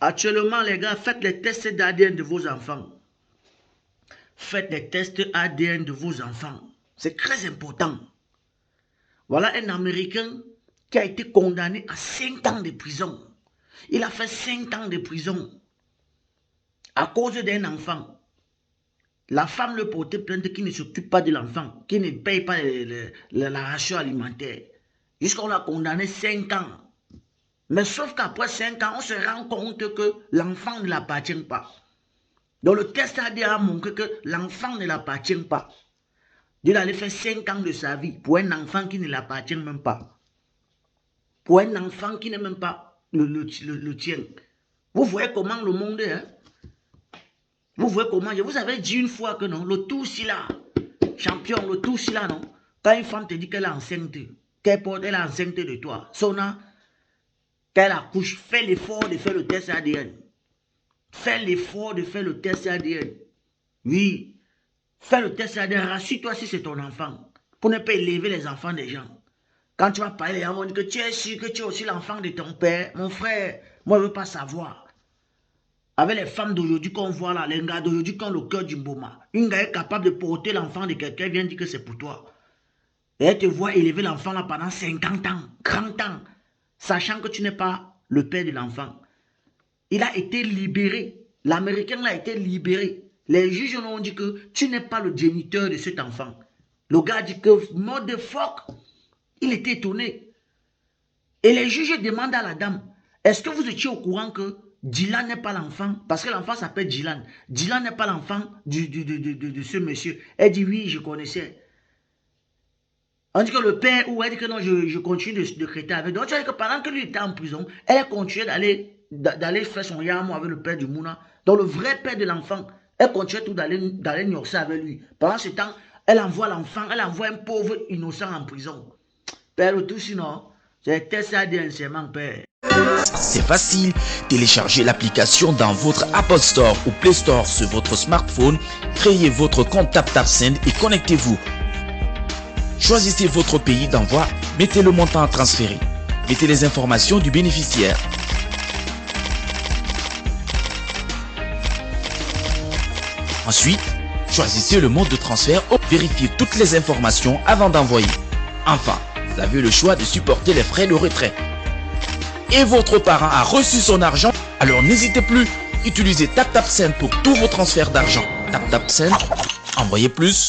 Actuellement, les gars, faites les tests d'ADN de vos enfants. Faites les tests ADN de vos enfants. C'est très important. Voilà un Américain qui a été condamné à 5 ans de prison. Il a fait 5 ans de prison à cause d'un enfant. La femme le portait plainte qui ne s'occupe pas de l'enfant, qui ne paye pas la ration alimentaire. Jusqu'à on l'a condamné 5 ans. Mais sauf qu'après 5 ans, on se rend compte que l'enfant ne l'appartient pas. Donc le test ADN a montré que l'enfant ne l'appartient pas. Il allait faire 5 ans de sa vie pour un enfant qui ne l'appartient même pas. Pour un enfant qui n'est même pas le tien. Vous voyez comment le monde est, hein? Vous voyez comment, je vous avais dit une fois que non, le tout si là, champion, le tout si là, non. Quand une femme te dit qu'elle est enceinte, qu'elle est enceinte de toi, qu'elle accouche, fais l'effort de faire le test ADN. Fais l'effort de faire le test ADN. Oui, fais le test ADN, rassure-toi si c'est ton enfant, pour ne pas élever les enfants des gens. Quand tu vas parler, les gens vont dire que tu es sûr que tu es aussi l'enfant de ton père. Mon frère, moi je ne veux pas savoir. Avec les femmes d'aujourd'hui qu'on voit là, les gars d'aujourd'hui qui ont le cœur du mboma. Une gars est capable de porter l'enfant de quelqu'un, vient dire que c'est pour toi. Et elle te voit élever l'enfant là pendant 50 ans, 30 ans, sachant que tu n'es pas le père de l'enfant. Il a été libéré. L'Américain a été libéré. Les juges ont dit que tu n'es pas le géniteur de cet enfant. Le gars dit que, motherfuck, il était étonné. Et les juges demandent à la dame, est-ce que vous étiez au courant que Dylan n'est pas l'enfant? Parce que l'enfant s'appelle Dylan. Dylan n'est pas l'enfant de ce monsieur. Elle dit oui, je connaissais. On dit que le père, ou elle dit que non, je continue de créer avec. Donc tu vois que pendant que lui était en prison, elle a continué d'aller faire son yamo avec le père du Mouna. Donc le vrai père de l'enfant, elle continuait tout d'aller nyorcer avec lui. Pendant ce temps, elle envoie l'enfant, elle envoie un pauvre innocent en prison. Père, le tout sinon, c'est test ADN, c'est mon père. C'est facile, téléchargez l'application dans votre Apple Store ou Play Store sur votre smartphone, créez votre compte TapTapSend et connectez-vous. Choisissez votre pays d'envoi, mettez le montant à transférer, mettez les informations du bénéficiaire. Ensuite, choisissez le mode de transfert ou vérifiez toutes les informations avant d'envoyer. Enfin, vous avez le choix de supporter les frais de retrait. Et votre parent a reçu son argent, alors n'hésitez plus, utilisez TapTapSend pour tous vos transferts d'argent. TapTapSend, envoyez plus.